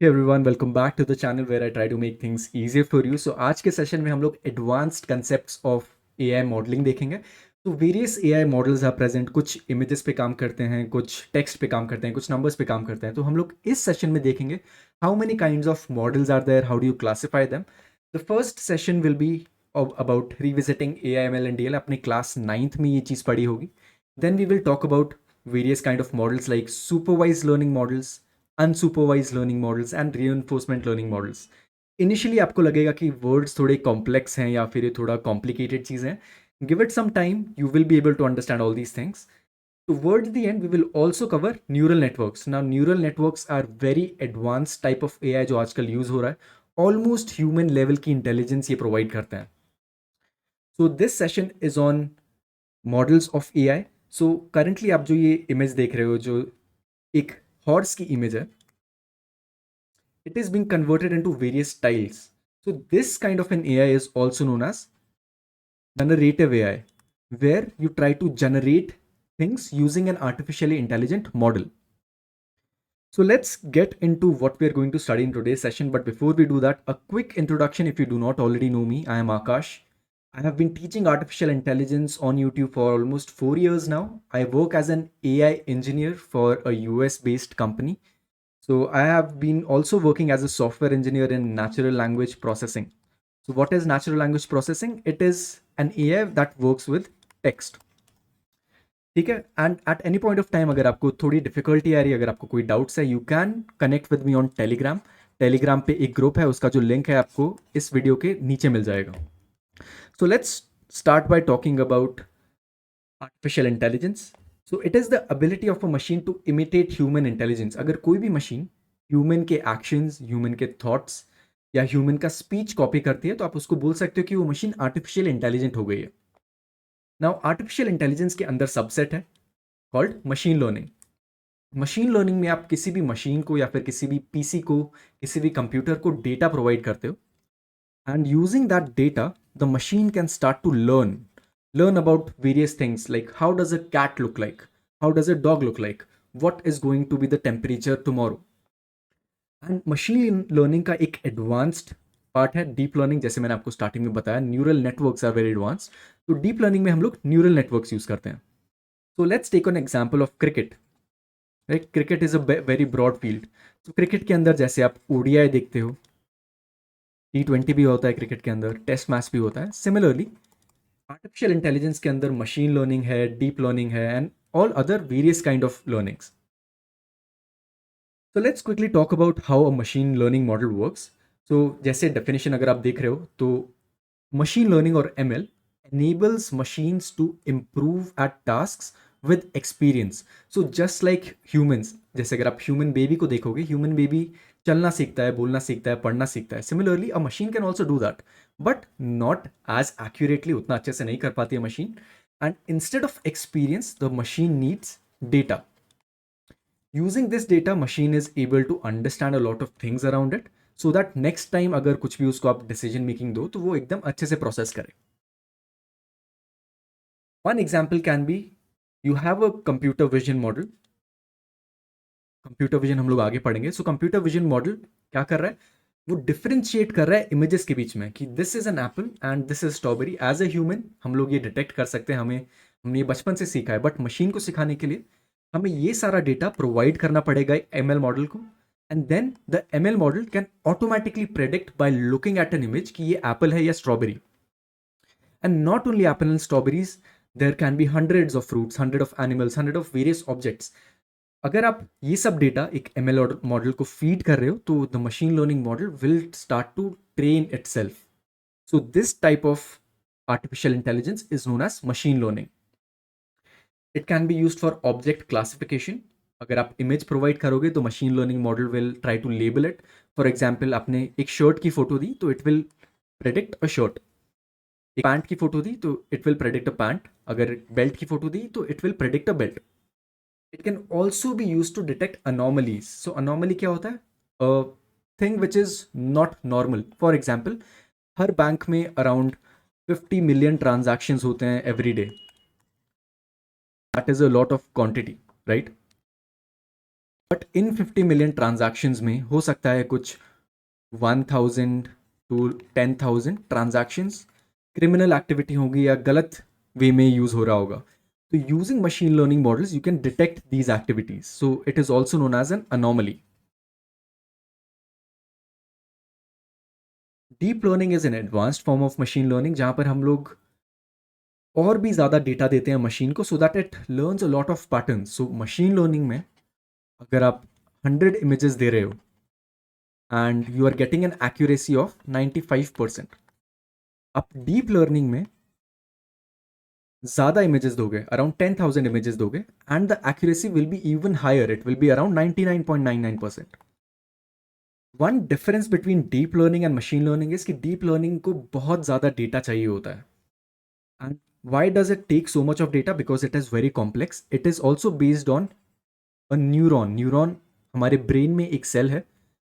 Hey everyone, welcome back to the channel where I try to make things easier for you. So आज के session में हम लोग advanced concepts of AI modelling देखेंगे. तो various AI models are present. कुछ images पे काम करते हैं, कुछ टेक्स्ट पे काम करते हैं, कुछ नंबर्स पे काम करते हैं. तो हम लोग इस सेशन में देखेंगे how many kinds of models are there, how do you classify them. The first session will be about revisiting A I M L and D L. अपने क्लास 9th में ये चीज़ पढ़ी होगी. Then we will talk about various kind of models like supervise learning models, unsupervise learning models and reinforcement learning models. Initially आपको लगेगा कि words थोड़े कॉम्प्लेक्स हैं या फिर ये थोड़ा कॉम्प्लिकेटेड चीज़ हैं. Give it some time, you will be able to understand all these things. Towards the end, we will also cover neural networks. Now, neural networks are very advanced type of AI जो आजकल use हो रहा है. Almost human level की intelligence ये provide करते हैं. So this session is on models of AI. So currently आप जो ये इमेज देख रहे हो, जो एक हॉर्स की इमेज है, it is being converted into various styles. So this kind of an AI is also known as generative AI, where you try to generate things using an artificially intelligent model. So let's get into what we are going to study in today's session. But before we do that, a quick introduction. If you do not already know me, I am Akash. I have been teaching artificial intelligence on YouTube for almost 4 years now. I work as an AI engineer for a US based company. So I have been also working as a software engineer in natural language processing. So what is natural language processing? It is an AI that works with text. ठीक है. And at any point of time अगर आपको थोड़ी difficulty आ रही है, अगर आपको कोई डाउट्स है, you can connect with me on Telegram. Telegram पे एक ग्रुप है, उसका जो लिंक है आपको इस वीडियो के नीचे मिल जाएगा. So let's start by talking about artificial intelligence. So it is the ability of a machine to imitate human intelligence. अगर कोई भी मशीन ह्यूमन के एक्शंस, ह्यूमन के थॉट्स या ह्यूमन का स्पीच कॉपी करती है, तो आप उसको बोल सकते हो कि वो मशीन आर्टिफिशियल इंटेलिजेंट हो गई है. नाउ आर्टिफिशियल इंटेलिजेंस के अंदर सबसेट है called machine learning. Machine learning में आप किसी भी मशीन को या फिर किसी भी पीसी को, किसी भी कंप्यूटर को डेटा प्रोवाइड करते हो, and using that data the machine can start to learn about various things like how does a cat look like, how does a dog look like, what is going to be the temperature tomorrow. And machine learning का एक advanced part है deep learning. जैसे मैंने आपको starting में बताया, neural networks are very advanced. तो deep learning में हम लोग न्यूरल नेटवर्क्स यूज करते हैं. So let's take an example of cricket. Right, cricket is a very broad field. तो क्रिकेट के अंदर जैसे आप ओडीआई देखते हो, T20 भी होता है क्रिकेट के अंदर, टेस्ट मैच भी होता है. सिमिलरली आर्टिफिशियल इंटेलिजेंस के अंदर मशीन लर्निंग है, डीप लर्निंग है, and all other various kind of learnings. So let's quickly talk about how a machine learning model works. So जैसे डेफिनेशन अगर आप देख रहे हो, तो मशीन लर्निंग और ML enables machines to improve at tasks with experience. So just like humans, जैसे अगर आप ह्यूमन बेबी को देखोगे, ह्यूमन बेबी चलना सीखता है, बोलना सीखता है, पढ़ना सीखता है. Similarly a machine can also do that, but not as accurately. उतना अच्छे से नहीं कर पाती है machine. And instead of experience the machine needs data. Using this data, machine is able to understand a lot of things around it, so that next time अगर कुछ भी उसको आप डिसीजन मेकिंग दो, तो वो एकदम अच्छे से प्रोसेस करे. One example can be, you have a computer vision model. Computer vision हम लोग आगे पढ़ेंगे. सो कंप्यूटर विजन मॉडल क्या कर रहा है, वो डिफरेंशिएट कर रहा है इमेजेस के बीच में कि this is an apple and this is strawberry. As a human हम लोग ये डिटेक्ट कर सकते हैं, हमने ये बचपन से सीखा है. बट मशीन को सिखाने के लिए हमें ये सारा डेटा प्रोवाइड करना पड़ेगा ML मॉडल को. And then the ML model can automatically predict by looking at an image कि ये एप्पल है या strawberry. And not only apple and strawberries, there can be hundreds of fruits, hundred of animals, hundred of various objects. अगर आप ये सब data एक ML model को फीड कर रहे हो, तो the machine learning model will start to train itself. So this type of artificial intelligence is known as machine learning. It can be used for object classification. अगर आप image provide करोगे तो machine learning model will try to label it. For example, आपने एक shirt की photo दी तो it will predict a shirt. एक पैंट की फोटो दी तो it will predict a pant. अगर बेल्ट की फोटो दी तो it will predict a belt. It can also be used to detect anomalies. So anomaly क्या होता है? A thing which is not normal. For example, her bank में around 50 million transactions होते हैं every day. That is a lot of quantity, right? But in 50 million transactions में हो सकता है कुछ 1000 to 10,000 ट्रांजैक्शंस क्रिमिनल एक्टिविटी होगी या गलत वे में यूज़ हो रहा होगा. तो using machine learning models you can detect these activities, so it is also known as an anomaly. Deep learning is an advanced form of machine learning जहाँ पर हम लोग और भी ज़्यादा डेटा देते हैं मशीन को so that it learns a lot of pattern. So machine learning में अगर आप 100 इमेजेस दे रहे हो and you are getting an accuracy of 95%, आप डीप लर्निंग में ज़्यादा इमेजेस दोगे, अराउंड 10,000 इमेजेस दोगे, and the accuracy will be even higher, it will be around 99.99%. One difference between deep learning and machine learning is कि deep learning को बहुत ज़्यादा data चाहिए होता है. And why does it take so much of data? Because it is very complex. It is also based on a neuron हमारे brain में एक सेल है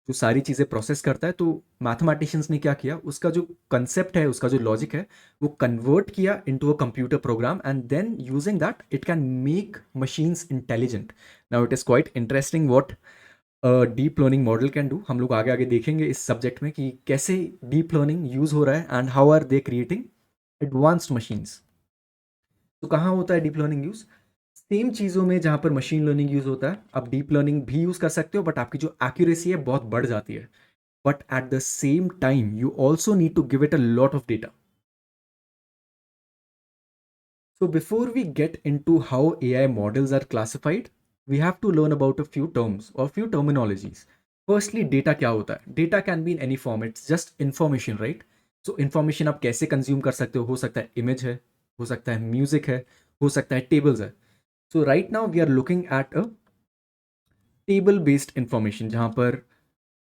जो सारी चीज़ें प्रोसेस करता है. तो मैथमेटिशियंस ने क्या किया, उसका जो कंसेप्ट है, उसका जो लॉजिक है, वो कन्वर्ट किया into a computer program, and then using that it can make machines intelligent. Now it is quite interesting what deep learning model can do. हम लोग आगे आगे देखेंगे इस सब्जेक्ट में कि कैसे डीप लर्निंग यूज़ हो रहा है and how are they creating advanced machines. तो कहाँ होता है डीप लर्निंग यूज़? सेम चीज़ों में जहाँ पर मशीन लर्निंग यूज़ होता है, आप डीप लर्निंग भी यूज़ कर सकते हो, बट आपकी जो एक्यूरेसी है बहुत बढ़ जाती है. But at the same time, you also need to give it a lot of data. So before we get into how AI models are classified, we have to learn about a few terms or few terminologies. Firstly, data क्या होता है? Data can be in any form. It's just information, right? So information आप कैसे consume कर सकते हो सकता है image है, हो सकता है music है, हो सकता है tables है. So right now we are looking at a table based information जहाँ पर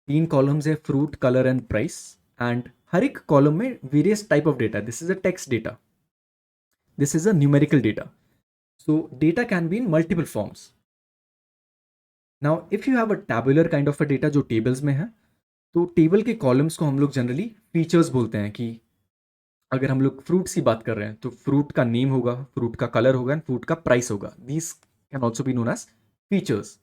3 कॉलम्स है, fruit, colour and price, and हर एक कॉलम में various type of data. This is a text data, this is a numerical data. So data can be in multiple forms. Now if you have a tabular kind of a data जो tables में है, तो table के columns को हम लोग generally features बोलते हैं. कि अगर हम लोग फ्रूट्स की बात कर रहे हैं तो फ्रूट का नेम होगा, फ्रूट का कलर होगा एंड फ्रूट का प्राइस होगा. These can also be known as features.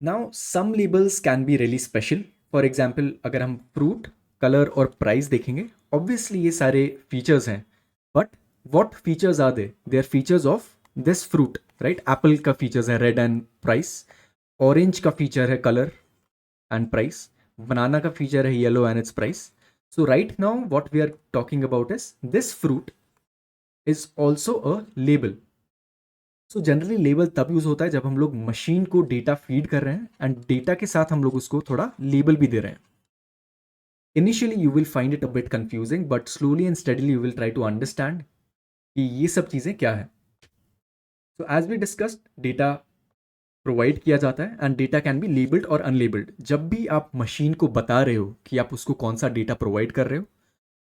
Now some labels can be really special. For example अगर हम फ्रूट, कलर और प्राइस देखेंगे, ऑब्वियसली ये सारे फीचर्स हैं, but what features are they are features of this fruit, right? Apple का features है red and price, orange का फीचर है कलर एंड प्राइस, बनाना का फीचर है yellow and its price. So right now what we are talking about is this fruit is also a label. So generally label तब use होता है जब हम लोग मशीन को डेटा फीड कर रहे हैं एंड डेटा के साथ हम लोग उसको थोड़ा लेबल भी दे रहे हैं. Initially you will find it a bit confusing, but slowly and steadily you will try to understand कि ये सब चीज़ें क्या है. So as we discussed, data provide किया जाता है and data can be labelled और अनलेबल्ड. जब भी आप मशीन को बता रहे हो कि आप उसको कौन सा डेटा प्रोवाइड कर रहे हो,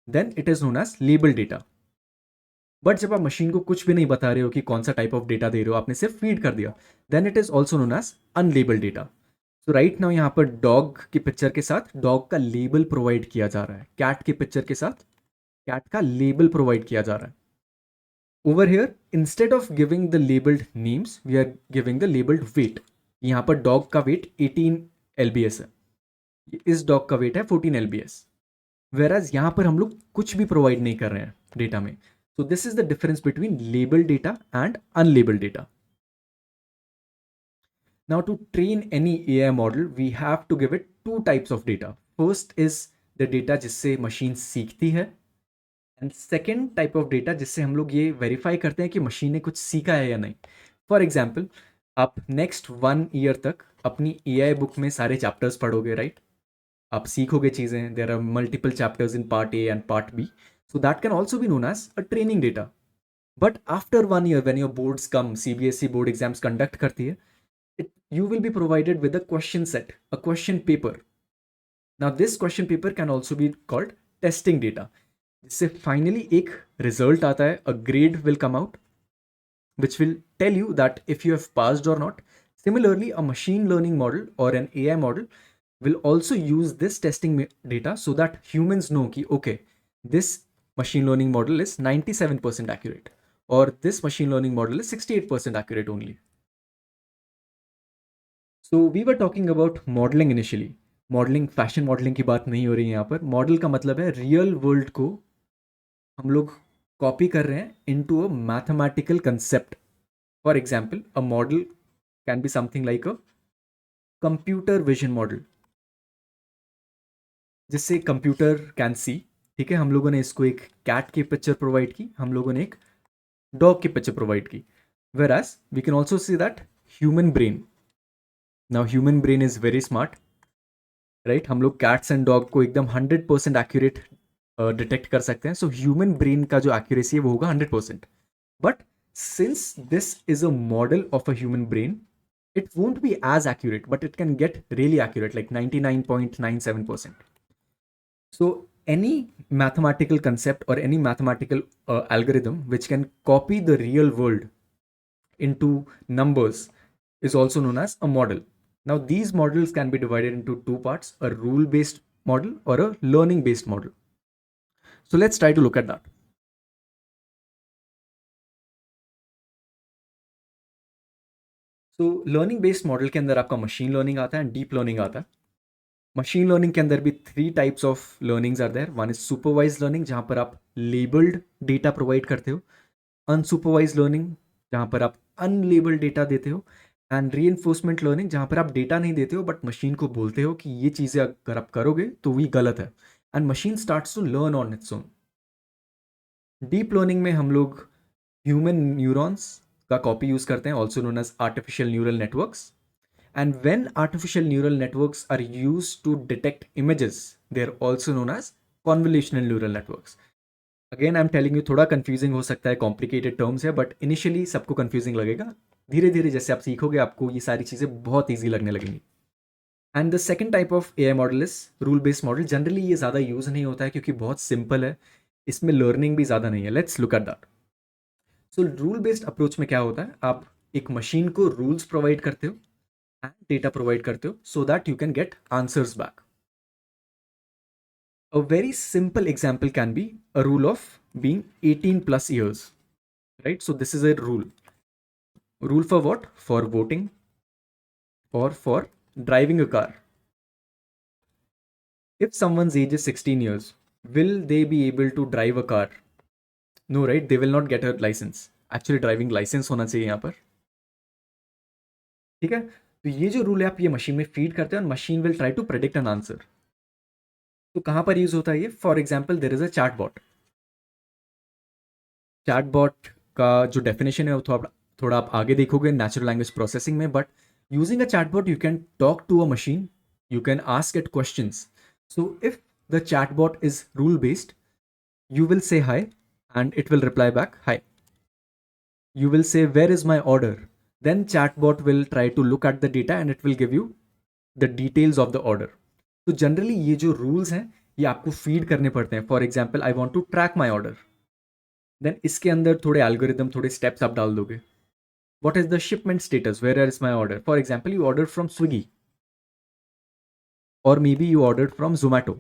then it is known as label data. But जब आप मशीन को कुछ भी नहीं बता रहे हो कि कौन सा टाइप ऑफ डेटा दे रहे हो, आपने सिर्फ फीड कर दिया, then it is also known as unlabel data. So right now यहाँ पर डॉग की पिक्चर के साथ डॉग का लेबल प्रोवाइड किया जा रहा है, कैट की पिक्चर के साथ कैट का लेबल प्रोवाइड किया जा रहा है. Over here instead of giving the labelled names we are giving the labelled weight. यहाँ पर डॉग का वेट 18 LBS है, इस डॉग का वेट है 14 LBS. वेराज यहाँ पर हम लोग कुछ भी प्रोवाइड नहीं कर रहे हैं डेटा में. So this is the difference between labeled data and unlabeled data. Now to train any AI model, we have to give it two types of data. First is the data जिससे machine सीखती है, and second type of data जिससे हम लोग ये verify करते हैं कि मशीन ने कुछ सीखा है या नहीं. फॉर एग्जाम्पल, आप नेक्स्ट 1 year तक अपनी AI बुक में सारे चैप्टर्स पढ़ोगे, राइट? आप सीखोगे चीज़ें. There are multiple chapters in part A and part B. So that can also be known as a training data. But after 1 year, when your boards come, CBSE board exams conduct करती है, you will be provided with a question set, a question paper. Now this question paper can also be called testing data. जिससे finally एक result आता है, a grade will come out, which will tell you that if you have passed or not. Similarly, a machine learning model or an AI model will also use this testing data so that humans know कि okay, this machine learning model is 97% accurate, और this machine learning model is 68% accurate only. So we were talking about modelling initially. Modelling, fashion modelling की बात नहीं हो रही है यहाँ पर. मॉडल का मतलब है रियल वर्ल्ड को हम लोग कॉपी कर रहे हैं into a mathematical concept. For example, a model can be something like a computer vision model, जिससे कंप्यूटर कैन सी. ठीक है, हम लोगों ने इसको एक कैट की पिक्चर प्रोवाइड की, हम लोगों ने एक डॉग की पिक्चर प्रोवाइड की. Whereas we can also see that human brain, now human brain is very smart, right. हम लोग कैट्स एंड डॉग को एकदम 100% एक्यूरेट डिटेक्ट कर सकते हैं. सो ह्यूमन ब्रेन का जो एक्यूरेसी है वो होगा 100%. But since this is a model of a human brain, it won't be as accurate, but it can get really accurate, like 99.97%. So any mathematical concept or any mathematical algorithm which can copy the real world into numbers is also known as a model. Now these models can be divided into two parts: a rule based model or a learning based model. So let's try to look at that. So learning based model के अंदर आपका machine learning आता है and deep learning आता है. Machine learning के अंदर भी 3 types of learnings are there. One is supervise learning, जहाँ पर आप लेबल्ड डेटा प्रोवाइड करते हो. अनसुपरवाइज लर्निंग, जहाँ पर आप अनलेबल्ड डेटा देते हो. एंड रीइंफोर्समेंट लर्निंग, जहाँ पर आप डेटा नहीं देते हो बट मशीन को बोलते हो कि ये चीज़ें अगर आप करोगे तो वही गलत है, and machine starts to learn on its own. Deep learning में हम लोग ह्यूमन न्यूरॉन्स का कॉपी यूज़ करते हैं, also known as artificial neural networks. And when artificial neural networks are used to detect images, they are also known as convolutional neural networks. Again, I'm telling you, थोड़ा confusing हो सकता है, complicated terms है, but initially सबको confusing लगेगा. धीरे धीरे जैसे आप सीखोगे आपको ये सारी चीज़ें बहुत ईजी लगने लगेंगी. And the second type of A I model is rule based model. Generally ये ज़्यादा यूज़ नहीं होता है क्योंकि बहुत सिंपल है, इसमें लर्निंग भी ज़्यादा नहीं है. Let's look at that. So rule based approach में क्या होता है, आप एक मशीन को रूल्स प्रोवाइड करते हो and data provide करते हो so that you can get answers back. A very simple example can be a rule of being 18 plus years, right? So this is a rule. Rule for what? For voting or for driving a car. If someone's age is 16 years, will they be able to drive a car? No, right? They will not get a license. Actually driving licence होना चाहिए यहाँ पर. ठीक है, तो ये जो rule है आप ये मशीन में फीड करते हो, machine will try to predict an answer. तो कहाँ पर यूज होता है ये? For example, there is a chat bot. Chatbot का जो डेफिनेशन है वो थोड़ा आप आगे देखोगे नेचुरल लैंग्वेज प्रोसेसिंग में. But using a chatbot you can talk to a machine, you can ask it questions. So if the chatbot is rule based, you will say hi and it will reply back hi. You will say where is my order, then chatbot will try to look at the data and it will give you the details of the order. तो generally ये जो rules हैं ये आपको feed करने पड़ते हैं. For example, I want to track my order, then इसके अंदर थोड़े एल्गोरिदम, थोड़े स्टेप्स आप डाल दोगे. What is the shipment status? Where is my order? For example, you ordered from Swiggy, or maybe you ordered from Zomato.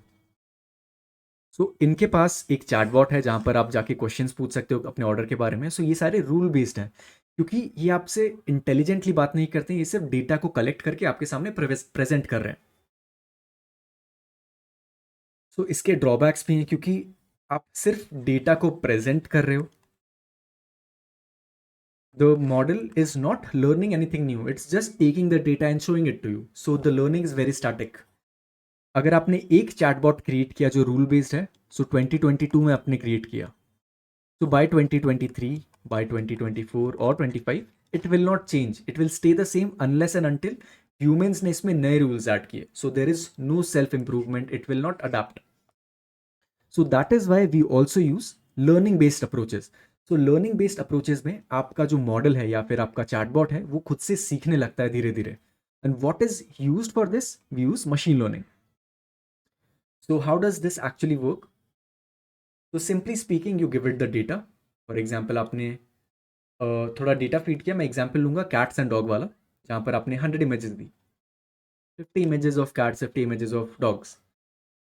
सो इनके पास एक chatbot है जहां पर आप जाके क्वेश्चंस पूछ सकते हो अपने ऑर्डर के बारे में. सो ये सारे रूल बेस्ड हैं क्योंकि ये आपसे इंटेलिजेंटली बात नहीं करते हैं, ये सिर्फ डेटा को कलेक्ट करके आपके सामने प्रेजेंट कर रहे हैं. सो इसके ड्रॉबैक्स भी हैं क्योंकि आप सिर्फ डेटा को प्रेजेंट कर रहे हो. The model is not learning anything new. It's just taking the data and showing it to you. So the learning is very static. अगर आपने एक चैटबॉट क्रिएट किया जो रूल बेस्ड है, सो 2022 में आपने क्रिएट किया, so by 2023, by 2024 और 25, it will not change. It will stay the same unless and until humans ने इसमें नए रूल्स ऐड किए. So there is no self improvement. It will not adapt. So that is why we also use learning based approaches. So learning based approaches में आपका जो model है या फिर आपका चैटबॉट है वो खुद से सीखने लगता है धीरे धीरे. And what is used for this? We use machine learning. So how does this actually work? So simply speaking, you give it the data. For example, आपने थोड़ा डेटा फीड किया. मैं एग्जाम्पल लूंगा कैट्स एंड डॉग वाला, जहाँ पर आपने 100 images the, 50 images of cats, 50 images of dogs.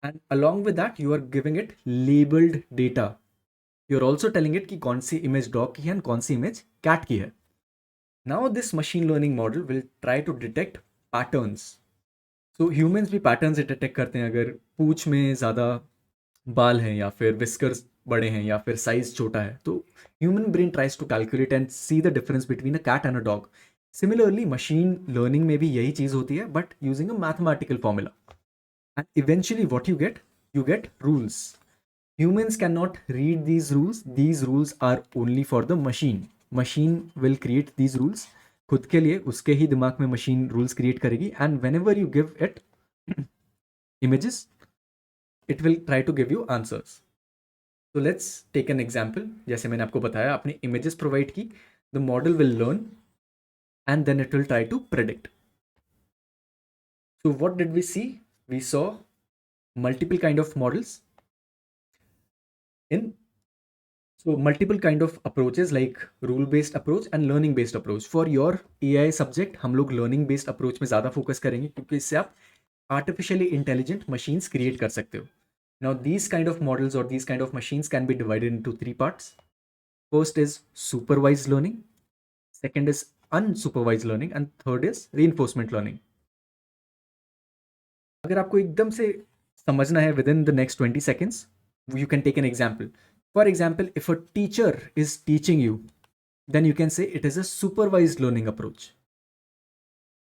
And along with that, you are giving it labeled data. You are also telling it कि कौन सी इमेज डॉग की है एंड कौन सी इमेज कैट की है. Now this machine learning model will try to detect patterns. So humans भी patterns detect करते हैं. अगर पूंछ में ज़्यादा बाल हैं या फिर विस्कर्स बड़े हैं या फिर साइज छोटा है, तो human brain tries to calculate and see the difference between a cat and a dog. Similarly machine learning में भी यही चीज़ होती है, but using a mathematical formula. And eventually what you get rules. Humans cannot read these rules. These rules are only for the machine. Machine will create these rules. खुद के लिए उसके ही दिमाग में मशीन रूल्स क्रिएट करेगी, and when ever you give it images, it will try to give you answers. So let's take an example. जैसे मैंने आपको बताया, आपने images प्रोवाइड की, the model will learn and then it will try to predict. So what did we see? We saw multiple kind of models in So multiple kind of approaches like rule based approach and learning based approach. For your AI subject हम लोग learning based approach में ज़्यादा focus करेंगे, क्योंकि इससे आप artificially intelligent machines create कर सकते हो. Now these kind of models or these kind of machines can be divided into three parts. First is supervised learning, second is unsupervised learning, and third is reinforcement learning. अगर आपको एकदम से समझना है within the next 20 seconds, you can take an example. For example, if a teacher is teaching you, then you can say it is a supervised learning approach.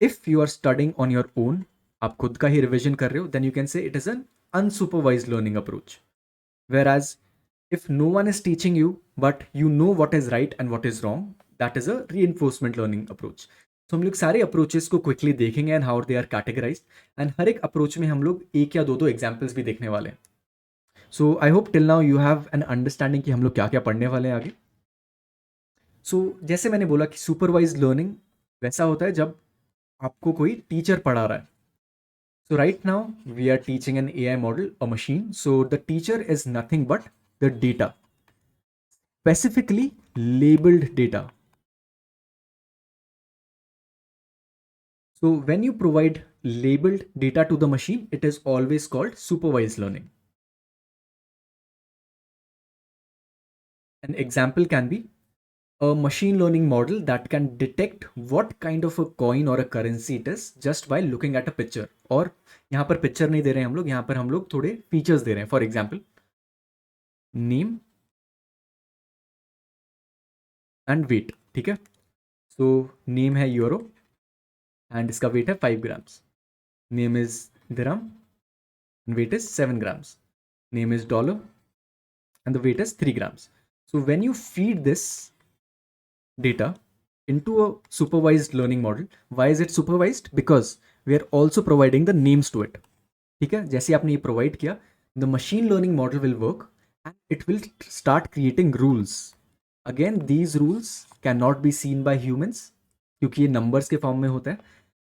If you are studying on your own, आप खुद का ही revision कर रहे हो, then you can say it is an unsupervised learning approach. Whereas if no one is teaching you but you know what is right and what is wrong, that is a reinforcement learning approach. तो हम लोग सारे approaches को quickly देखेंगे and how they are categorised, and हर एक approach में हम लोग एक या दो एग्जाम्पल्स भी देखने वाले हैं. So I hope till now you have an understanding कि हम लोग क्या क्या पढ़ने वाले हैं आगे. जैसे मैंने बोला कि सुपरवाइज लर्निंग वैसा होता है जब आपको कोई टीचर पढ़ा रहा है. So right now we are teaching an AI model, a machine. So the teacher is nothing but the data, specifically labeled data. So when you provide labeled data to the machine, it is always called supervised learning. An example can be a machine learning model that can detect what kind of a coin or a currency it is just by looking at a picture. और यहाँ पर picture नहीं दे रहे हैं हम लोग, यहाँ पर हम लोग थोड़े फीचर्स दे रहे हैं. For example, name and weight. ठीक है. सो नेम है यूरो एंड इसका वेट है 5 grams. Name is dirham and weight is 7 grams. Name is dollar and the weight is 3 grams. So when you feed this data into a supervised learning model, why is it supervised? Because we are also providing the names to it. ठीक है. जैसे आपने ये provide किया, the machine learning model will work and it will start creating rules. Again, these rules cannot be seen by humans क्योंकि ये numbers के form में होता है.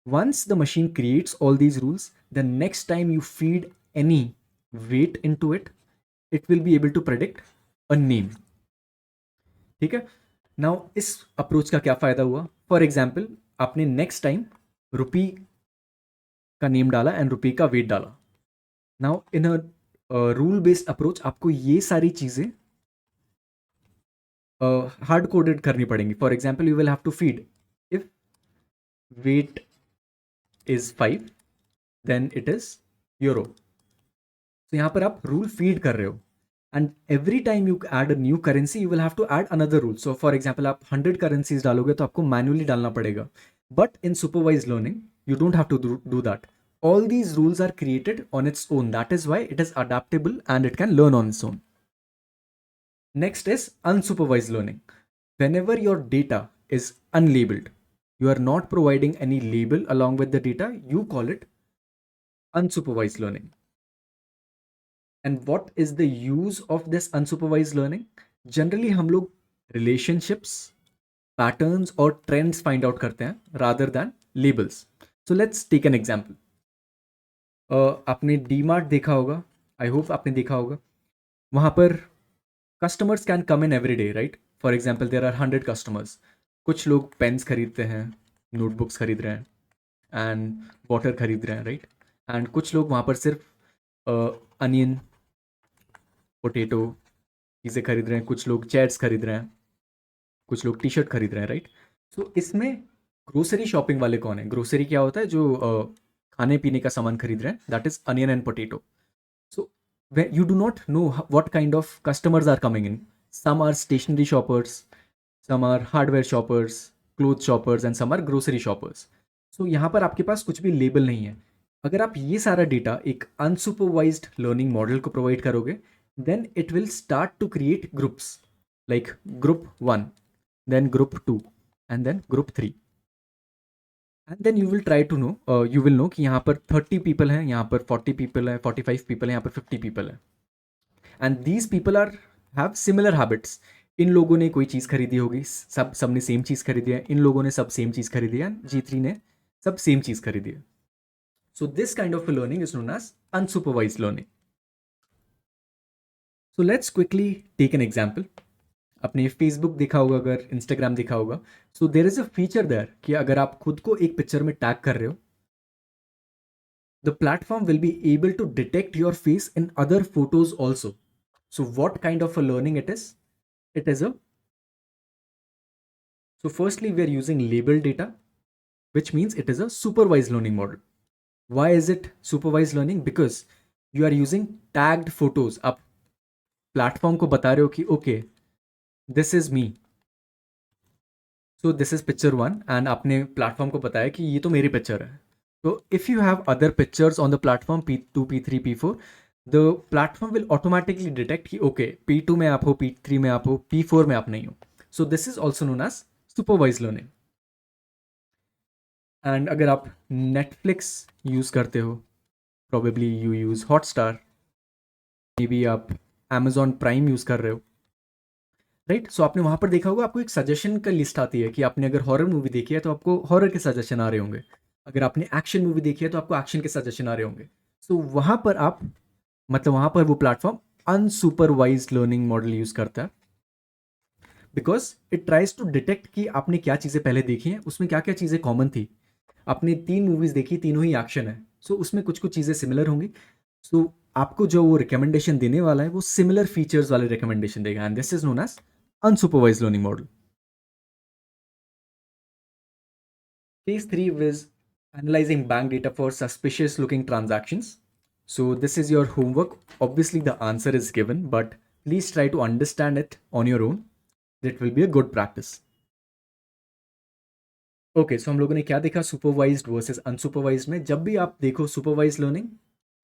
Once the machine creates all these rules, the next time you feed any weight into it, it will be able to predict a name. ठीक है. Now इस approach का क्या फायदा हुआ? फॉर एग्जाम्पल, आपने नेक्स्ट टाइम रुपी का name डाला एंड रुपी का वेट डाला. Now in a rule based approach आपको ये सारी चीजें हार्ड कोडेड करनी पड़ेंगी. For example, you will have to feed if weight is 5 then it is euro. तो यहां पर आप रूल फीड कर रहे हो, and every time you add a new currency you will have to add another rule. So for example, आप 100 currencies डालोगे तो आपको manually डालना पड़ेगा. But in supervised learning you don't have to do that. All these rules are created on its own. That is why it is adaptable and it can learn on its own. Next is unsupervised learning. Whenever your data is unlabeled, you are not providing any label along with the data, you call it unsupervised learning. And what is the use of this unsupervised learning? Generally हम लोग relationships, patterns और trends find out करते हैं rather than labels. So let's take an example. आपने डीमार्ट देखा होगा, I hope आपने देखा होगा. वहाँ पर customers can come in every day, right? For example, there are 100 customers. कुछ लोग पेन्स खरीदते हैं, नोटबुक्स खरीद रहे हैं एंड वाटर खरीद रहे हैं, राइट? एंड कुछ लोग वहाँ पर सिर्फ अनियन, पोटैटो, चीज़ें खरीद रहे हैं, कुछ लोग चेयर्स खरीद रहे हैं, कुछ लोग टी शर्ट खरीद रहे हैं, राइट? सो इसमें ग्रोसरी शॉपिंग वाले कौन है? ग्रोसरी क्या होता है? जो खाने पीने का सामान खरीद रहे हैं, that is onion and potato. So you do not know what kind of customers are coming in. Some are stationery shoppers, some are hardware shoppers, clothes shoppers, and some are grocery shoppers. So यहाँ पर आपके पास कुछ भी label नहीं है. अगर आप ये सारा डेटा एक अनसुपरवाइज्ड लर्निंग मॉडल को प्रोवाइड करोगे, then it will start to create groups like group 1, then group 2, and then group 3. And then you will try to know, you will know कि यहाँ पर 30 पीपल हैं, यहाँ पर 40 पीपल है, 45 पीपल है, यहाँ पर 50 पीपल है. And these people are have similar habits. इन लोगों ने कोई चीज़ खरीदी होगी, सबने सेम चीज़ खरीदी है. इन लोगों ने सब सेम चीज़ खरीदी है, G3 ने सब सेम चीज़ खरीदी है. So this kind of learning is known as unsupervised learning. So let's quickly take an example. आपने फेसबुक देखा होगा, अगर इंस्टाग्राम देखा होगा, so there is a feature there कि अगर आप खुद को एक पिक्चर में टैग कर रहे हो, the platform will be able to detect your face in other photos also. So what kind of a learning it is? It is a, so firstly we are using label data, which means it is a supervised learning model. Why is it supervised learning? Because you are using tagged photos. आप platform को बता रहे हो कि okay, this is me, so this is picture 1, and आपने platform को बताया कि ये तो मेरी पिक्चर है. So if you have other pictures on the platform P2, P3, P4, the platform will automatically detect कि okay, P2 में आप हो, P3 में आप हो, P4 में आप नहीं हो. So this is also known as supervised learning. And अगर आप Netflix यूज़ करते हो, probably you use Hotstar, maybe आप Amazon Prime यूज़ कर रहे हो, राइट? सो आपने वहाँ पर देखा होगा, आपको एक सजेशन का लिस्ट आती है कि आपने अगर हॉरर मूवी देखी है तो आपको हॉरर के सजेशन आ रहे होंगे, अगर आपने एक्शन मूवी देखी है तो आपको एक्शन के सजेशन आ रहे होंगे. सो वहाँ पर आप, मतलब वहाँ पर वो platform unsupervised learning model use करता है, because it tries to detect कि आपने क्या चीज़ें पहले देखी हैं, उसमें क्या क्या चीज़ें कॉमन थी. आपने 3 मूवीज़ देखी, तीनों ही एक्शन है, सो उसमें कुछ कुछ चीज़ें सिमिलर होंगी. सो आपको जो वो रिकमेंडेशन देने वाला है वो सिमिलर फीचर्स वाले रिकमेंडेशन देगा, and this is known as unsupervised learning model. Phase 3 is analyzing bank data for suspicious looking transactions. So this is your homework. Obviously the answer is given, but please try to understand it on your own. That will be a good practice. Okay, so हम लोगों ने क्या देखा supervised versus unsupervised में. जब भी आप देखो सुपरवाइज्ड लर्निंग,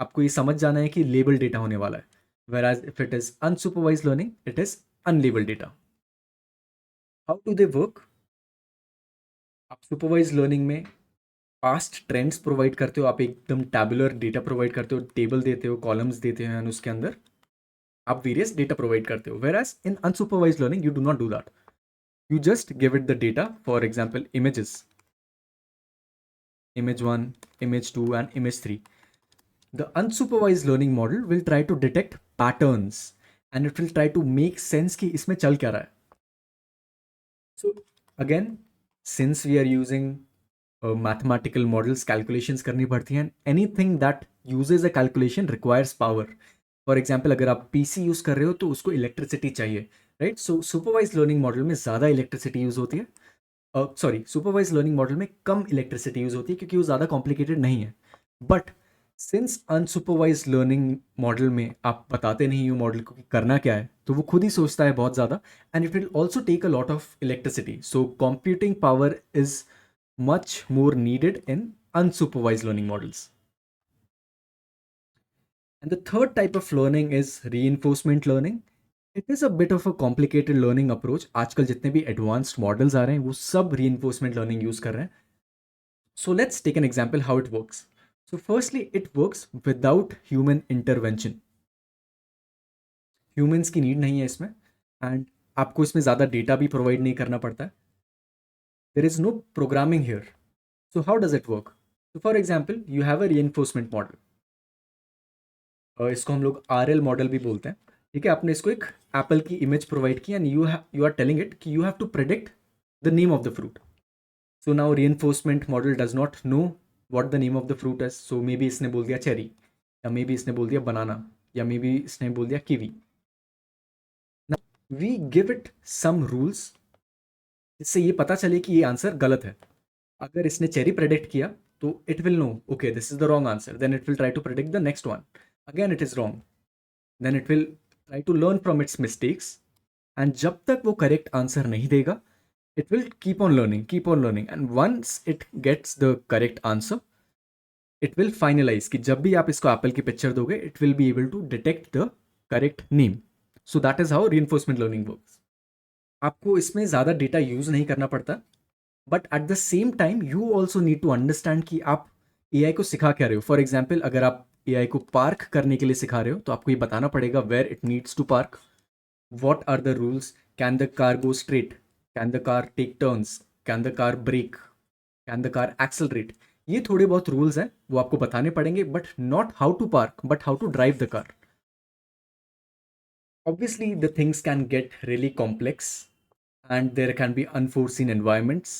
आपको ये समझ जाना है कि लेबल डेटा होने वाला है, whereas if it is unsupervised learning, it is unlabelled data. How do they work? आप सुपरवाइज लर्निंग में पास्ट ट्रेंड्स प्रोवाइड करते हो, आप एकदम टैबुलर डेटा प्रोवाइड करते हो, टेबल देते हो, कॉलम्स देते हैं, उसके अंदर आप वेरियस डेटा प्रोवाइड करते हो. Whereas in unsupervise learning you do not do that. You just give it the data, for example images, image 1, image 2, and image 3. The unsupervised learning model will try to detect patterns and it will try to make sense कि इसमें चल क्या रहा है. So again, since we are using mathematical models, calculations करनी पड़ती हैं, anything that uses a calculation requires power. For example अगर आप PC यूज़ कर रहे हो तो उसको इलेक्ट्रिसिटी चाहिए, राइट? सो सुपरवाइज लर्निंग मॉडल में ज़्यादा इलेक्ट्रिसिटी यूज़ होती है, सॉरी सुपरवाइज लर्निंग मॉडल में कम इलेक्ट्रिसिटी यूज़ होती है क्योंकि वो ज़्यादा कॉम्प्लिकेटेड नहीं है. But since unsupervise learning model में आप बताते नहीं हो मॉडल को कि करना क्या है, तो वो खुद ही सोचता है बहुत ज़्यादा, and it will also take a lot of electricity. So computing power is much more needed in unsupervised learning models. And the third type of learning is reinforcement learning. It is a bit of a complicated learning approach. आजकल जितने भी advanced models आ रहे हैं वो सब reinforcement learning use कर रहे हैं. So let's take an example how it works. So firstly, it works without human intervention. Humans की need नहीं है इसमें, and आपको इसमें ज़्यादा data भी provide नहीं करना पड़ता है. There is no programming here. So how does it work? So for example, you have a reinforcement model. इसको हम लोग RL मॉडल भी बोलते हैं. ठीक है, आपने इसको एक एप्पल की इमेज प्रोवाइड की and you are telling it कि you have to predict the name of the fruit. So now reinforcement model does not know what the name of the fruit is. So maybe इसने बोल दिया cherry, या may be इसने बोल दिया बनाना, या may be इसने बोल दिया kiwi. We give it some rules जिससे ये पता चले कि ये आंसर गलत है. अगर इसने चेरी प्रेडिक्ट किया तो it will know okay this is the wrong answer, then it will try to predict the next one. Again it is wrong, then it will try to learn from its mistakes. And जब तक वो correct answer नहीं देगा, it will keep on learning, and once it gets the correct answer, it will finalize कि जब भी आप इसको एप्पल की पिक्चर दोगे, it will be able to detect the correct name. So that is how reinforcement learning works. आपको इसमें ज़्यादा डेटा यूज़ नहीं करना पड़ता, but at the same time you also need to understand कि आप AI को सिखा क्या रहे हो. फॉर एग्जाम्पल, अगर आप AI को पार्क करने के लिए सिखा रहे हो तो आपको ये बताना पड़ेगा where it needs to park, what are the rules, can the car go straight, can the car take turns, can the car brake, can the car accelerate. ये थोड़े बहुत रूल्स हैं, वो आपको बताने पड़ेंगे, but not how to park but how to drive the car. Obviously the things can get really complex and there can be unforeseen environments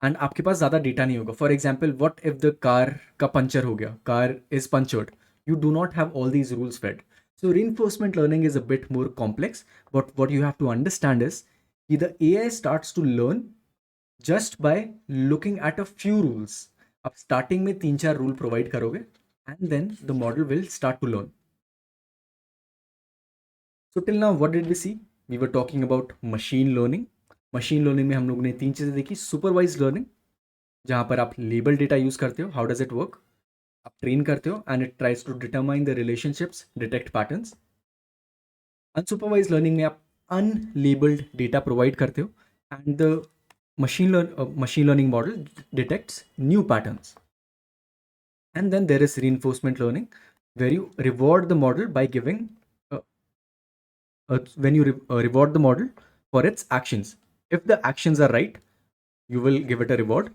and आपके पास ज़्यादा डेटा नहीं होगा. For example, what if the car का puncture हो गया, car is punctured, you do not have all these rules fed. So reinforcement learning is a bit more complex, but what you have to understand is the AI starts to learn just by looking at a few rules. आप starting में 3-4 rule provide करोगे and then the model will start to learn. So till now what did we see? We were talking about machine learning. Machine learning में हम लोग ने 3 चीज़ें देखी. Supervise learning, जहाँ पर आप लेबल डेटा यूज़ करते हो, हाउ डज इट वर्क. आप ट्रेन करते हो and it tries to determine the relationships, detect patterns. Unsupervised learning में आप अनलेबल्ड डेटा प्रोवाइड करते हो and the machine learning model detects new patterns. And then there is reinforcement learning where you reward the model by giving reward the model for its actions. If the actions are right, you will give it a reward.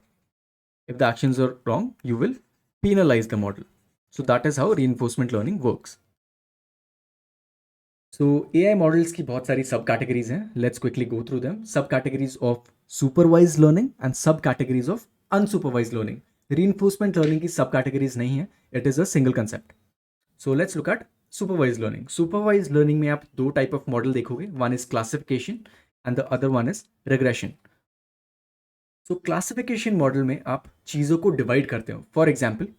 If the actions are wrong, you will penalize the model. So that is how reinforcement learning works. So AI models की बहुत सारी सब categories हैं. Let's quickly go through them. Sub categories of supervised learning and sub categories of unsupervised learning. Reinforcement learning की सब categories नहीं है. It is a single concept. So let's look at supervised learning. Supervised learning में आप दो type of model देखोगे. One is classification and the other one is regression. So classification model में आप चीज़ों को divide करते हो. For example,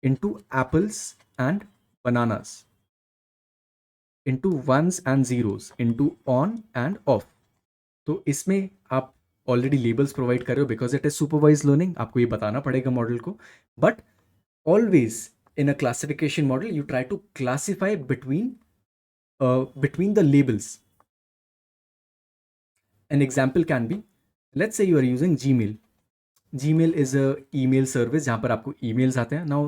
into apples and bananas, into ones and zeros, into on and off. तो इसमें आप ऑलरेडी लेबल्स प्रोवाइड कर रहे हो because it is supervise learning. आपको ये बताना पड़ेगा मॉडल को, but always in a classification model you try to classify between the labels. An example can be, let's say you are using Gmail. Gmail is a email service जहाँ पर आपको emails आते हैं. Now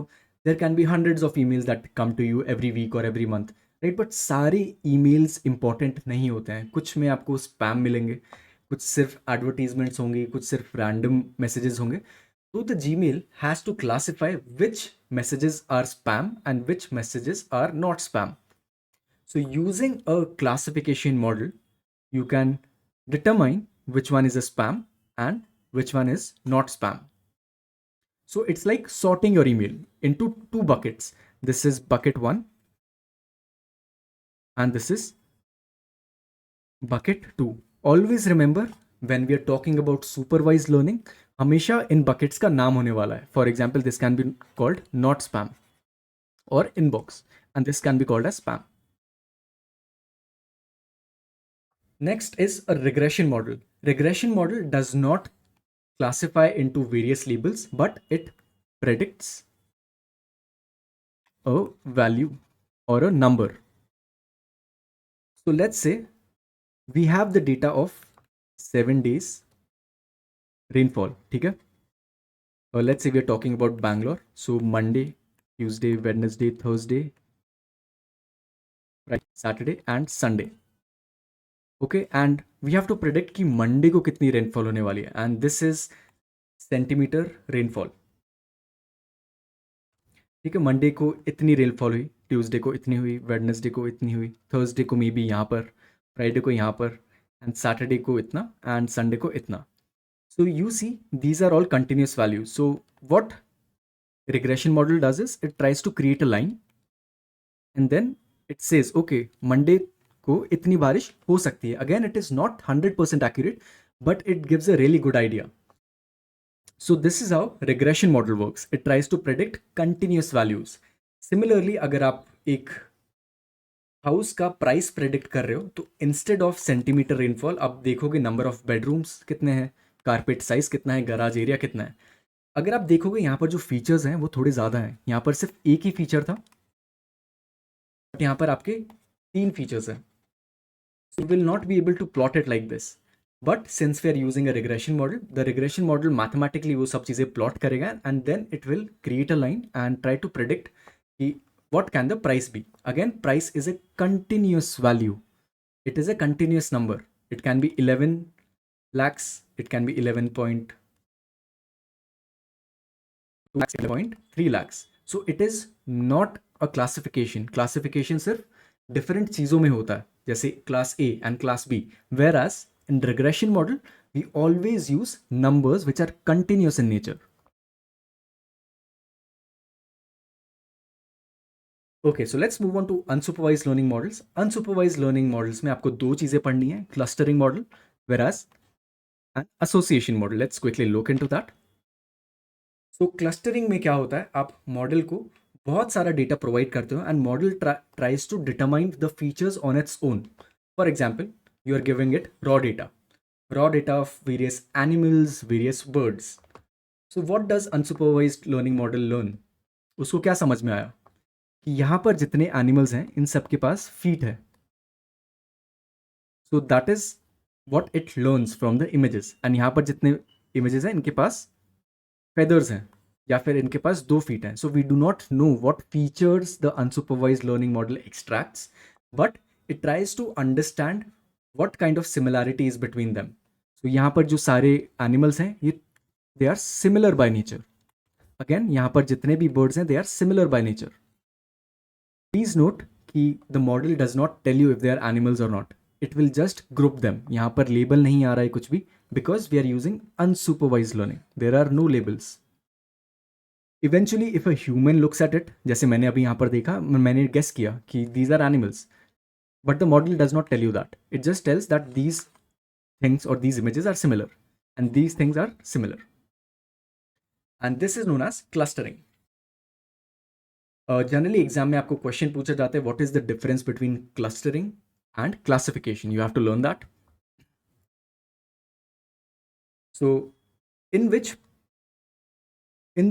there can be hundreds of emails that come to you every week or every month, right? But सारे emails important नहीं होते हैं. कुछ में आपको spam मिलेंगे, कुछ सिर्फ advertisements होंगे, कुछ सिर्फ random messages होंगे. So the Gmail has to classify which messages are spam and which messages are not spam. So using a classification model, you can determine which one is a spam and which one is not spam. So it's like sorting your email into two buckets. This is bucket 1 and this is bucket 2. Always remember, when we are talking about supervised learning, हमेशा इन buckets का नाम होने वाला है. For example, this can be called not spam or inbox and this can be called as spam. Next is a regression model. Regression model does not classify into various labels, but it predicts a value or a number. So let's say we have the data of 7 days rainfall. Okay? Let's say we are talking about Bangalore. So Monday, Tuesday, Wednesday, Thursday, right, Saturday and Sunday. Okay, and we have to predict कि Monday को कितनी rainfall होने वाली है, and this is centimeter rainfall. ठीक है, Monday को इतनी रेनफॉल हुई, ट्यूसडे को इतनी हुई, वेडनेसडे को इतनी हुई, थर्सडे को मे बी यहाँ पर, फ्राइडे को यहाँ पर, एंड सैटरडे को इतना एंड संडे को इतना. So you see these are all continuous values. So what regression model does is it tries to create a line and then it says okay, Monday को इतनी बारिश हो सकती है. Again it is not 100% accurate, but it gives a really good idea. So this is how regression model works. It tries to predict continuous values. Similarly, अगर आप एक house का प्राइस प्रेडिक्ट कर रहे हो तो इंस्टेड ऑफ सेंटीमीटर रेनफॉल आप देखोगे नंबर ऑफ बेडरूम्स कितने हैं, कारपेट साइज कितना है, गराज एरिया कितना है. अगर आप देखोगे यहाँ पर जो फीचर्स हैं वो थोड़े ज़्यादा हैं. यहाँ पर सिर्फ एक ही फीचर था, बट यहाँ पर आपके 3 फीचर्स हैं. So you will not be able to plot it like this. But since we are using a regression model, the regression model mathematically वो सब चीज़ें plot करेगा and then it will create a line and try to predict कि what can the price be. Again, price is a continuous value. It is a continuous number. It can be 11 lakhs. It can be 11.2 lakhs, 11.3 lakhs. So it is not a classification. Classification सिर्फ different चीज़ों में होता है, जैसे class A and class B. Whereas in regression model, we always use numbers which are continuous in nature. Okay, so let's move on to unsupervised learning models. Unsupervised learning models में आपको दो चीज़ें पढ़नी है, clustering model, whereas an association model. Let's quickly look into that. So clustering में क्या होता है, आप मॉडल को बहुत सारा डेटा प्रोवाइड करते हो and model tries to determine the features on its own. For example, you are giving it raw data of various animals, various birds. So what does unsupervised learning model learn? उसको क्या समझ में आया कि यहाँ पर जितने एनिमल्स हैं इन सब के पास फीट है. So that is what it learns from the images. And यहाँ पर जितने इमेजेस हैं इनके पास फेदर्स हैं या फिर इनके पास 2 फीट हैं. So we do not know what features the unsupervised learning model extracts, but it tries to understand what kind of similarity is between them. तो यहाँ पर जो सारे एनिमल्स हैं ये they are similar by nature. Again यहाँ पर जितने भी बर्ड्स हैं they are similar by nature. Please note कि the model does not tell you if they are animals or not. It will just group them. यहाँ पर label नहीं आ रहा है कुछ भी, because we are using unsupervised learning. There are no labels. Eventually if a human looks at it, जैसे मैंने अभी यहाँ पर देखा, मैंने गेस किया कि these are animals, but the model does not tell you that. It just tells that these things or these images are similar and these things are similar. And this is known as clustering. Generally exam में आपको question पूछा जाता है, what is the difference between clustering and classification? You have to learn that. So in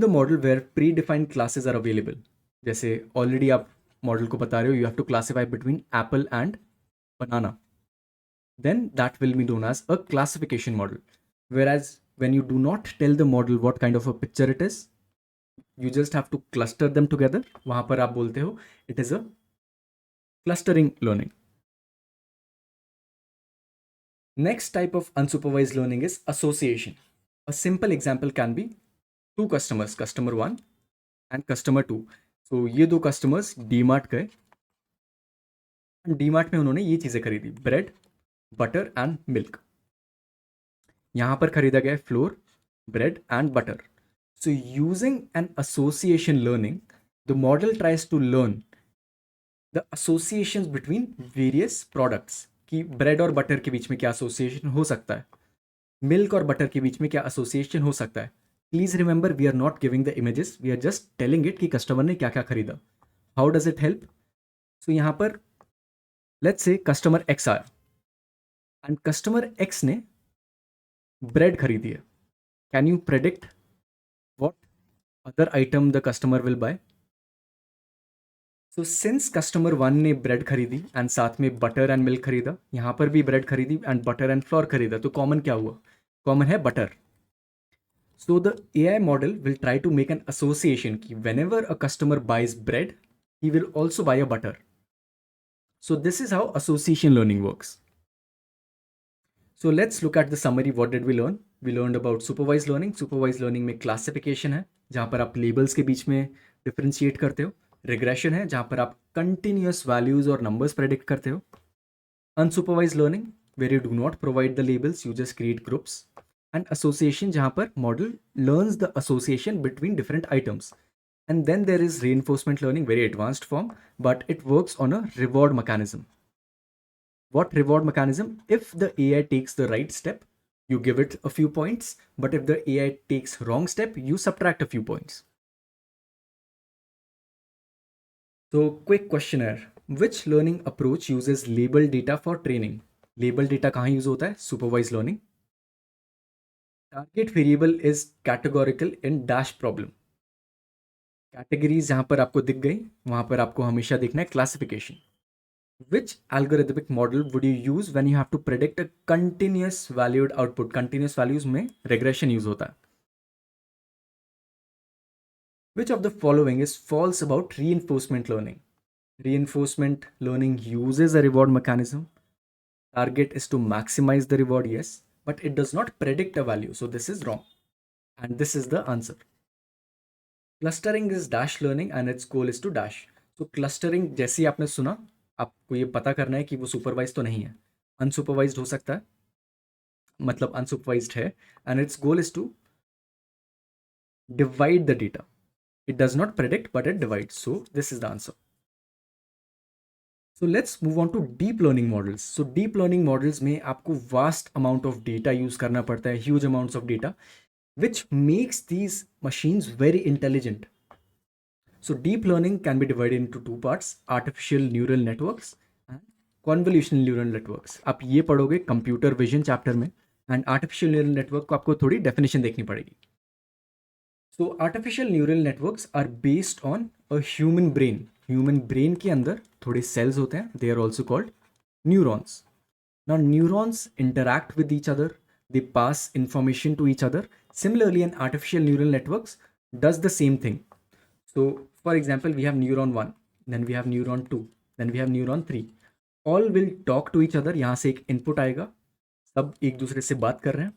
the model where predefined classes are available, जैसे already आप model को बता रहे हो, you have to classify between apple and banana, then that will be known as a classification model. Whereas when you do not tell the model what kind of a picture it is, you just have to cluster them together. वहां पर आप बोलते हो it is a clustering learning. Next type of unsupervised learning is association. A simple example can be two customers, customer 1 and customer 2. So ये दो customers DMart गए. डीमार्ट में उन्होंने ये चीज़ें खरीदी, ब्रेड, बटर एंड मिल्क. यहाँ पर खरीदा गया flour, bread and butter. So using an association learning, the model tries to learn the associations between various products, कि ब्रेड और बटर के बीच में क्या एसोसिएशन हो सकता है, मिल्क और बटर के बीच में क्या एसोसिएशन हो सकता है. Please remember, we are not giving the images, we are just telling it कि कस्टमर ने क्या क्या खरीदा. How does it help? So यहाँ पर लेट्स से कस्टमर एक्स आया एंड कस्टमर एक्स ने ब्रेड खरीदी है. Can you predict what other item the customer will buy? So since customer 1 ने ब्रेड खरीदी एंड साथ में बटर एंड मिल्क खरीदा, यहाँ पर भी ब्रेड खरीदी एंड बटर एंड फ्लोर खरीदा, तो कॉमन क्या हुआ? कॉमन है butter. So the AI model will try to make an association कि whenever a customer buys bread, he will also buy a butter. So this is how association learning works. So let's look at the summary. What did we learn? We learned about supervised learning. Supervised learning में classification है, जहाँ पर आप labels के बीच में differentiate करते हो. Regression है, जहाँ पर आप continuous values और numbers predict करते हो. Unsupervised learning, where you do not provide the labels, you just create groups. And association, जहाँ पर model learns the association between different items. And then there is reinforcement learning, very advanced form, but it works on a reward mechanism. What reward mechanism? If the AI takes the right step, you give it a few points, but if the AI takes wrong step, you subtract a few points. So quick questionnaire. Which learning approach uses label data for training? Label data कहाँ use होता है? Supervised learning. Target variable is categorical in dash problem. Categories जहां पर आपको दिख गई वहां पर आपको हमेशा देखना है classification. Which algorithmic model would you use when you have to predict a continuous valued output? Continuous values में regression use होता है. Which of the following is false about reinforcement learning? Reinforcement learning uses a reward mechanism. Target is to maximize the reward, yes, but it does not predict a value. So this is wrong. And this is the answer. Clustering is dash learning and its goal is to dash. So clustering जैसे ही आपने सुना, आपको ये पता करना है कि वो सुपरवाइज तो नहीं है, अनसुपरवाइज्ड हो सकता है, मतलब अनसुपरवाइज्ड है, and its goal is to divide the data. It does not predict, but it divides. So this is the answer. So let's move on to deep learning models. So deep learning models में आपको vast amount of data use करना पड़ता है, huge amounts of data, which makes these machines very intelligent. So deep learning can be divided into two parts: artificial neural networks and convolutional neural networks. आप ये पढ़ोगे computer vision chapter में, and artificial neural network को आपको थोड़ी definition देखनी पड़ेगी. So artificial neural networks are based on a human brain. Human brain के अंदर थोड़े cells होते हैं. They are also called neurons. Now neurons interact with each other. They pass information to each other. Similarly, an artificial neural networks does the same thing. So for example, we have neuron 1, then we have neuron 2, then we have neuron 3. All will talk to each other. यहाँ से एक input आएगा, सब एक दूसरे से बात कर रहे हैं,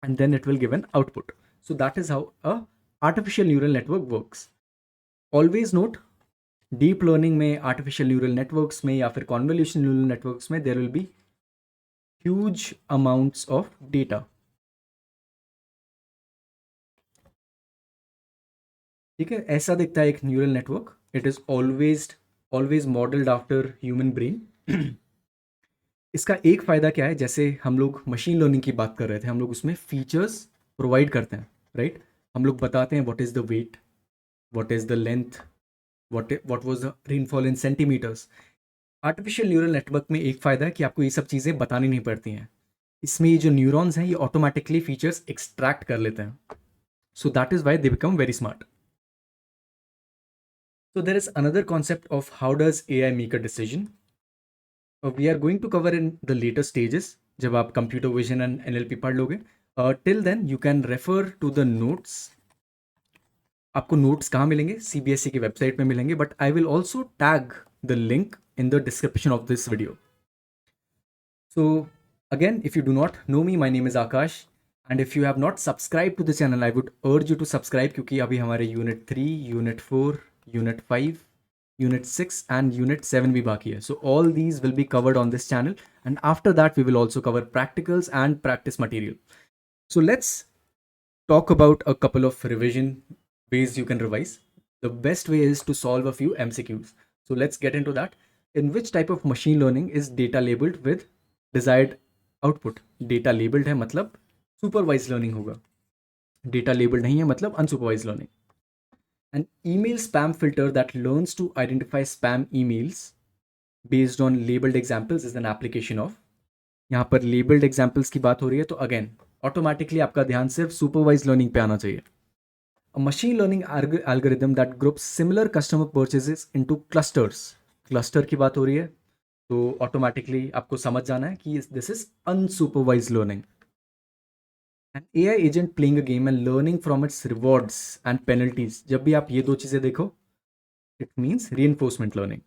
and then it will give an output. So that is how a artificial neural network works. Always note, deep learning में, artificial neural networks में या फिर convolutional neural networks में there will be huge amounts of data. ठीक है, ऐसा दिखता है एक neural network. It is always modelled after human brain. इसका एक फायदा क्या है, जैसे हम लोग मशीन लर्निंग की बात कर रहे थे, हम लोग उसमें फीचर्स प्रोवाइड करते हैं, राइट? हम लोग बताते हैं what is the weight, what is the length, what was the rainfall in centimetres. Artificial neural network में एक फ़ायदा है कि आपको ये सब चीज़ें बतानी नहीं पड़ती हैं. इसमें ये जो न्यूरॉन्स हैं ये ऑटोमेटिकली फीचर्स एक्सट्रैक्ट कर लेते हैं. So that is why they become very smart. So there is another concept of how does AI make a decision. We are going to cover in the later stages जब आप computer vision and NLP पढ़ लोगे. Till then you can refer to the notes. आपको notes कहाँ मिलेंगे? CBSE की website में मिलेंगे, but I will also tag the link in the description of this video. So again, if you do not know me, my name is Akash, and if you have not subscribed to the channel, I would urge you to subscribe क्योंकि अभी हमारे Unit 3, Unit 4, Unit 5, Unit 6 and Unit 7 भी बाकी है. So all these will be covered on this channel, and after that we will also cover practicals and practice material. So let's talk about a couple of revision ways you can revise. The best way is to solve a few MCQs. So let's get into that. In which type of machine learning is data labeled with desired output? Data labeled है मतलब supervised learning होगा. Data labeled नहीं है मतलब unsupervised learning. An email spam filter that learns to identify spam emails based on labeled examples is an application of. यहाँ पर labeled examples की बात हो रही है, तो again automatically आपका ध्यान सिर्फ supervised learning पे आना चाहिए. A machine learning algorithm that groups similar customer purchases into clusters. Cluster की बात हो रही है, तो automatically आपको समझ जाना है कि this is unsupervised learning. An AI agent playing a game and learning from its rewards and penalties. जब भी आप ये दो चीजें देखो, it means reinforcement learning.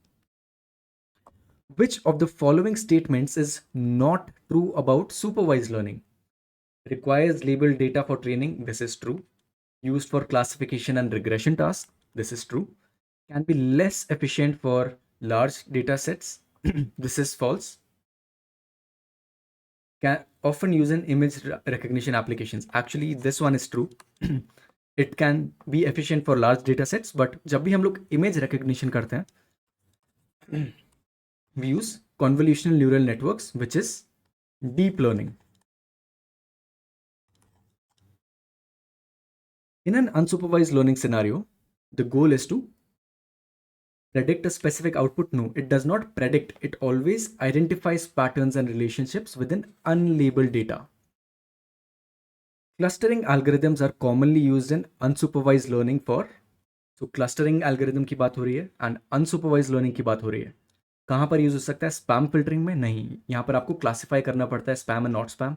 Which of the following statements is not true about supervised learning? Requires labeled data for training. This is true. Used for classification and regression tasks. This is true. Can be less efficient for large data sets. This is false. Can often use in image recognition applications. Actually, this one is true. It can be efficient for large data sets, but जब भी हम लोग image recognition करते हैं, we use convolutional neural networks, which is deep learning. In an unsupervised learning scenario, the goal is to predict a specific output. No, it does not predict. It always identifies patterns and relationships within unlabeled data. Clustering algorithms are commonly used in unsupervised learning for, so clustering algorithm की बात हो रही है and unsupervised learning की बात हो रही है. कहाँ पर यूज हो सकता है? स्पैम फिल्टरिंग में नहीं. यहाँ पर आपको क्लासीफाई करना पड़ता है spam and not spam.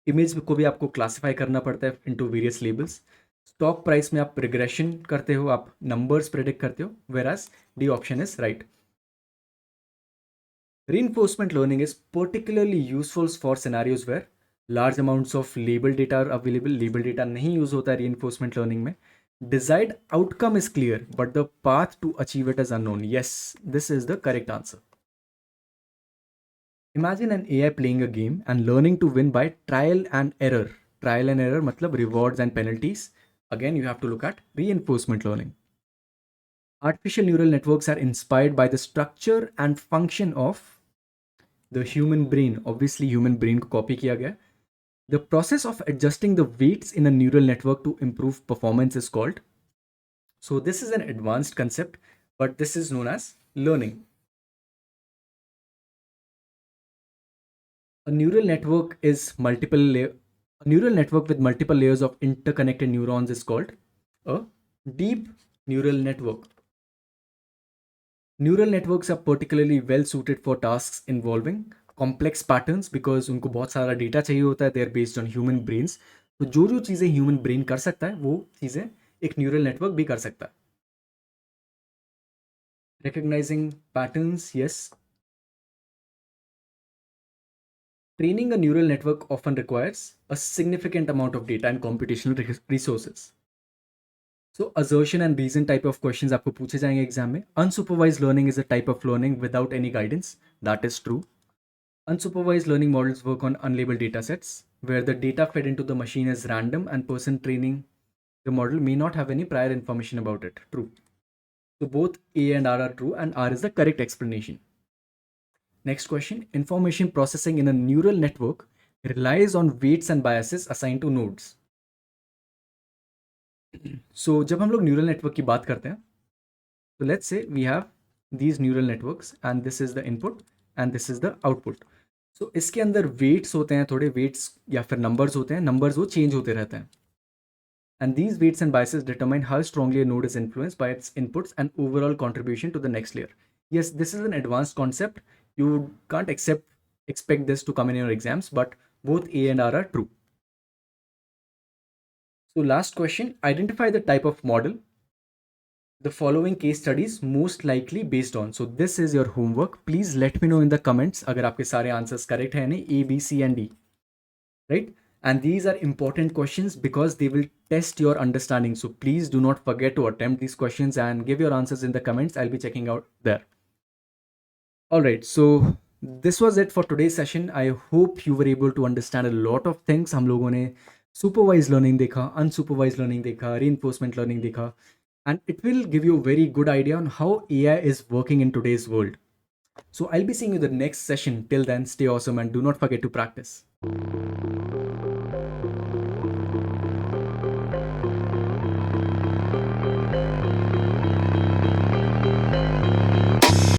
Image को भी आपको क्लासीफाई करना पड़ता है into various labels. Stock price में आप रिग्रेशन करते हो, आप नंबर्स प्रेडिक्ट करते हो, whereas D option is right. Reinforcement learning is particularly useful for scenarios where large amounts of label data are available. Label data नहीं use होता है reinforcement learning में. Desired outcome is clear, but the path to achieve it is unknown. Yes, this is the correct answer. Imagine an AI playing a game and learning to win by trial and error. Trial and error मतलब rewards and penalties. Again, you have to look at reinforcement learning. Artificial neural networks are inspired by the structure and function of the human brain. Obviously, human brain को copy किया गया. The process of adjusting the weights in a neural network to improve performance is called. So this is an advanced concept, but this is known as learning. A neural network is a neural network with multiple layers of interconnected neurons is called a deep neural network. Neural networks are particularly well suited for tasks involving complex patterns because उनको बहुत सारा data चाहिए होता है. They are based on human brains. तो जो चीज़ें human brain कर सकता है वो चीज़ें एक न्यूरल नेटवर्क भी कर सकता है. Recognizing patterns, yes. Training a neural network often requires a significant amount of data and computational resources. So assertion and reason type of questions आपको पूछे जाएंगे एग्जाम में. Unsupervised learning is a type of learning without any guidance. That is true. Unsupervised learning models work on unlabeled data sets where the data fed into the machine is random and person training the model may not have any prior information about it. True. So both A and R are true and R is the correct explanation. Next question. Information processing in a neural network relies on weights and biases assigned to nodes. So जब हम लोग neural network की बात करते हैं तो let's say we have these neural networks and this is the input and this is the output. So इसके अंदर weights होते हैं, थोड़े weights या फिर numbers होते हैं, numbers वो change होते रहते हैं. And these weights and biases determine how strongly a node is influenced by its inputs and overall contribution to the next layer. Yes, this is an advanced concept. You can't expect this to come in your exams, but both A and R are true. So last question, identify the type of model the following case studies most likely based on. So this is your homework. Please let me know in the comments अगर आपके सारे answers correct हैं नहीं, A, B, C and D, right? And these are important questions because they will test your understanding. So please do not forget to attempt these questions and give your answers in the comments. I'll be checking out there. All right, so this was it for today's session. I hope you were able to understand a lot of things. हम लोगों ने supervised learning देखा, unsupervised learning देखा, reinforcement learning देखा, and it will give you a very good idea on how AI is working in today's world. So I'll be seeing you in the next session. Till then, stay awesome and do not forget to practice.